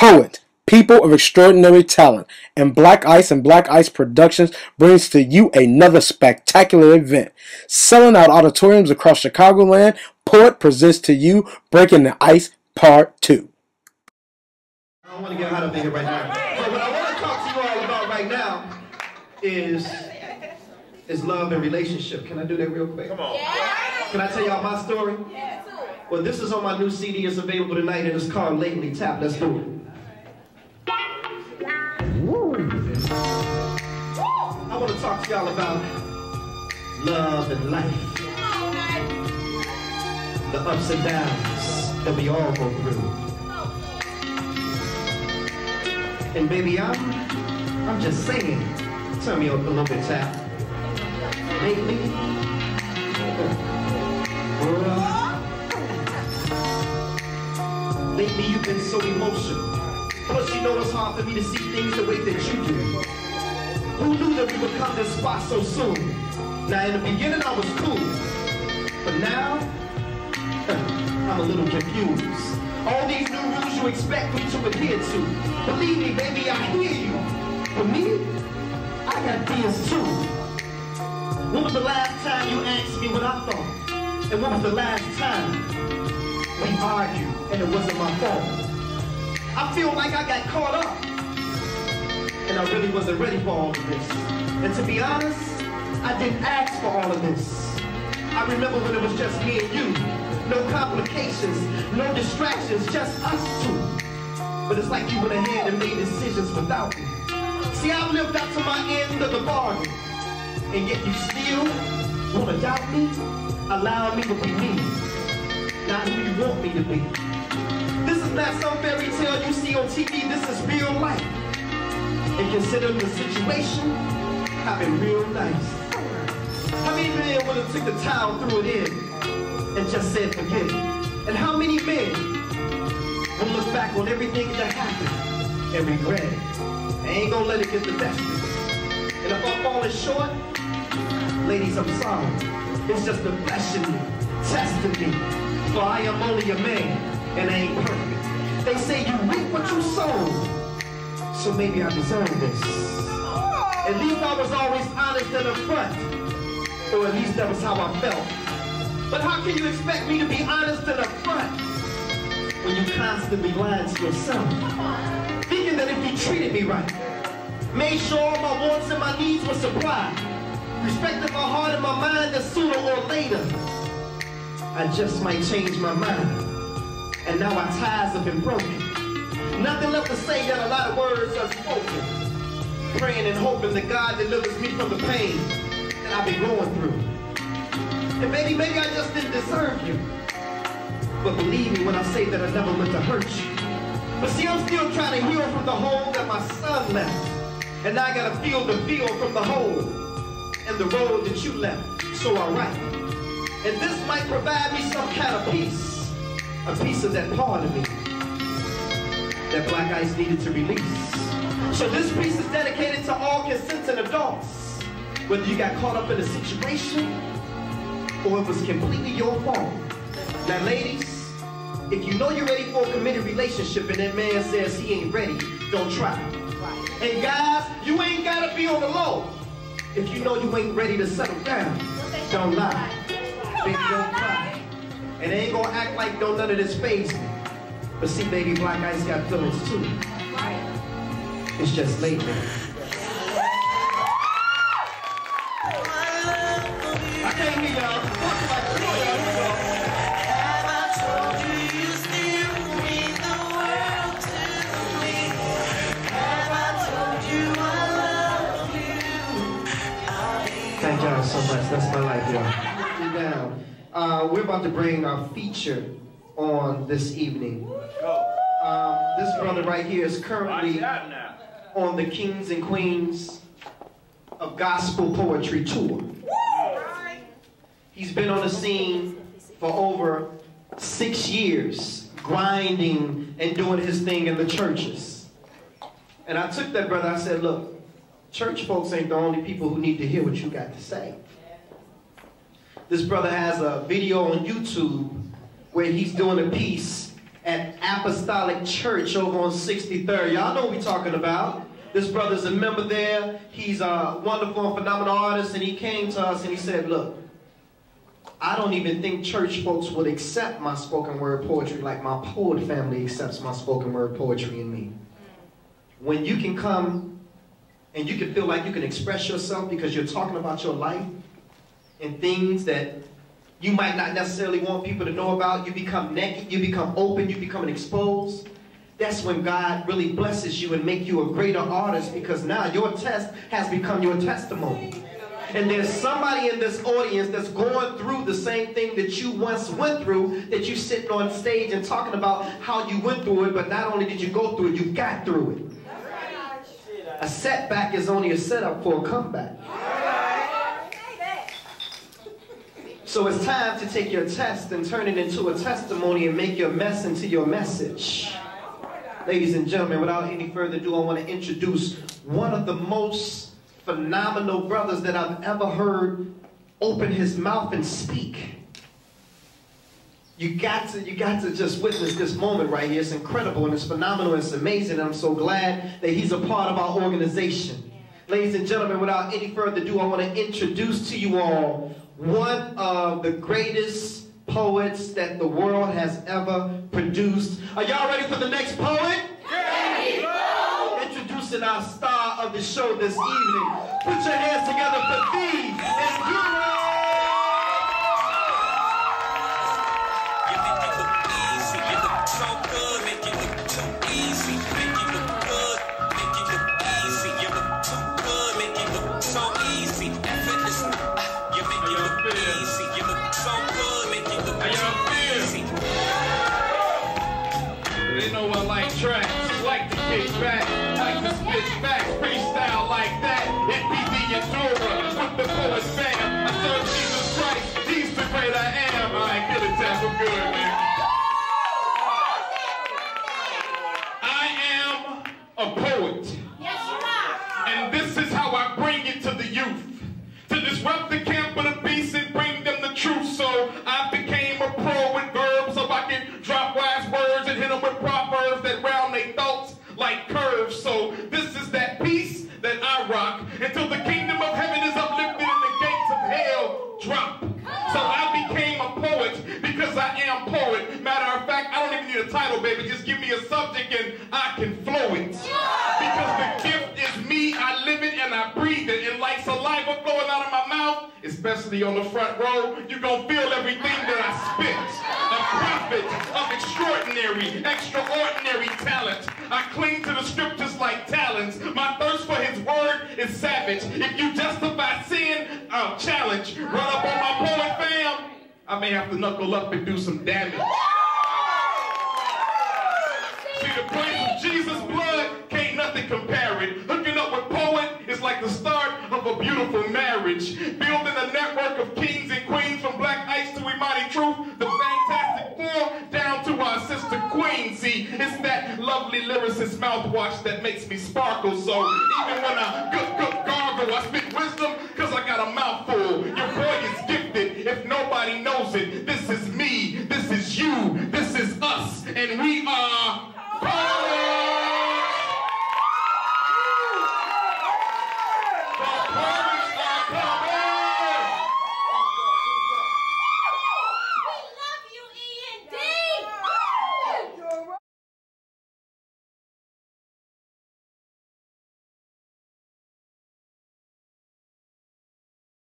Poet, people of extraordinary talent, and Blaq Ice and Blaq Ice Productions brings to you another spectacular event. Selling out auditoriums across Chicagoland, Poet presents to you Breaking the Ice Part 2. I don't want to get hot up in here right now. But what I want to talk to you all about right now is love and relationship. Can I do that real quick? Come on. Yeah. Can I tell y'all my story? Yeah. Well, this is on my new CD. It's available tonight, and it's called Lately. Tap. Let's do it. I want to talk to y'all about love and life. The ups and downs that we all go through. And baby, I'm just saying. Tell me a little bit, Tap. Lately, lately you've been so emotional. Plus, you know it's hard for me to see things the way that you do. Who knew that we would come this spot so soon? Now, in the beginning, I was cool. But now, I'm a little confused. All these new rules you expect me to adhere to. Believe me, baby, I hear you. For me, I got fears too. When was the last time you asked me what I thought? And when was the last time we argued and it wasn't my fault? I feel like I got caught up and I really wasn't ready for all of this. And to be honest, I didn't ask for all of this. I remember when it was just me and you. No complications, no distractions, just us two. But it's like you went ahead and made decisions without me. See, I've lived up to my end of the bargain. And yet you still want to doubt me? Allow me to be me, not who you want me to be. This is not some fairy tale you see on TV, this is real life. And considering the situation, I've been real nice. How many men would have took the towel, threw it in, and just said forget it? And how many men will look back on everything that happened and regret it? I ain't gonna let it get the best of me. And if I'm falling short, ladies, I'm sorry. It's just the flesh in me, testing me. For I am only a man, and I ain't perfect. They say you reap what you sow, so maybe I deserve this. At least I was always honest and upfront, or at least that was how I felt. But how can you expect me to be honest and upfront when you constantly lying to yourself? Thinking that if you treated me right, made sure all my wants and my needs were supplied, respected my heart and my mind, that sooner or later I just might change my mind. And now our ties have been broken. Nothing left to say that a lot of words are spoken. Praying and hoping that God delivers me from the pain that I've been going through. And maybe I just didn't deserve you. But believe me when I say that I never meant to hurt you. But see, I'm still trying to heal from the hole that my son left. And now I gotta feel the feel from the hole and the road that you left. So alright. And this might provide me some kind of peace. A piece of that part of me that Blaq Ice needed to release. So this piece is dedicated to all consenting adults. Whether you got caught up in a situation or it was completely your fault. Now ladies, if you know you're ready for a committed relationship and that man says he ain't ready, don't try. And guys, you ain't gotta be on the low. If you know you ain't ready to settle down, don't lie. Baby, don't cry. And they ain't gonna act like don't none of this phase me. But see, baby, Blaq Ice got feelings too. It's just lately. I can't hear y'all. Have I told you you still mean the world to me? Have I told you I love you? Thank y'all so much. That's my life, y'all. Down. We're about to bring our feature on this evening. This brother right here is currently on the Kings and Queens of Gospel Poetry Tour. He's been on the scene for over 6 years, grinding and doing his thing in the churches. And I took that brother, I said, look, church folks ain't the only people who need to hear what you got to say. This brother has a video on YouTube where he's doing a piece at Apostolic Church over on 63rd. Y'all know what we're talking about. This brother's a member there. He's a wonderful and phenomenal artist, and he came to us and he said, look, I don't even think church folks would accept my spoken word poetry like my poet family accepts my spoken word poetry in me. When you can come and you can feel like you can express yourself because you're talking about your life and things that you might not necessarily want people to know about, you become naked, you become open, you become exposed. That's when God really blesses you and make you a greater artist, because now your test has become your testimony. And there's somebody in this audience that's going through the same thing that you once went through, that you sitting on stage and talking about how you went through it, but not only did you go through it, you got through it. A setback is only a setup for a comeback. So it's time to take your test and turn it into a testimony and make your mess into your message. Ladies and gentlemen, without any further ado, I want to introduce one of the most phenomenal brothers that I've ever heard open his mouth and speak. You got to just witness this moment right here. It's incredible and it's phenomenal and it's amazing, and I'm so glad that he's a part of our organization. Ladies and gentlemen, without any further ado, I want to introduce to you all one of the greatest poets that the world has ever produced. Are y'all ready for the next poet? Ready. Introducing our star of the show this evening. Put your hands together for thee and Hero. You make it look easy, you look so good, make it look too easy, make it look good, make it look easy, you look too good, make it look so easy, effortless, you make it look easy, you look so good, make it look too easy. They know I like tracks, like to kick back, like to spit facts, freestyle like that. It be the Endura with the poet's fam. I serve Jesus Christ, he's the great I am. I get it, tap him good, man. I am a poet. Yes, you are. And this is how I bring it to the youth. To disrupt the camp of the beast and bring them the truth. So I became a pro with verbs so I can drop wise words and hit them with proverbs that round their thoughts like curves. So this is that peace that I rock until the kingdom of heaven is uplifted and the gates of hell drop. So I became a poet because I am poet. Matter of fact, I don't even need a title, baby. Just give me a subject and I can flow it. Because the gift is me, I live it and I breathe it. And like saliva flowing out of my mouth, especially on the front row, you're gonna feel everything that I spit. A prophet of extraordinary, extraordinary talent. I cling to the scriptures like talons. My thirst for his word is savage. If you justify sin, I'll challenge. Run up on my poet fam, I may have to knuckle up and do some damage. See, the praise of Jesus' blood, can't nothing compare it. Hooking up with poet is like the start of a beautiful marriage. Building a network of kings and queens from Blaq Ice to Imani Truth, the Fantastic Four, down to our sister Queen. See, it's that lovely lyricist mouthwash that makes me sparkle. So even when I gargle, I spit wisdom because I got a mouthful. Your boy is gifted if nobody knows it. This is me, this is you, this is us, and we are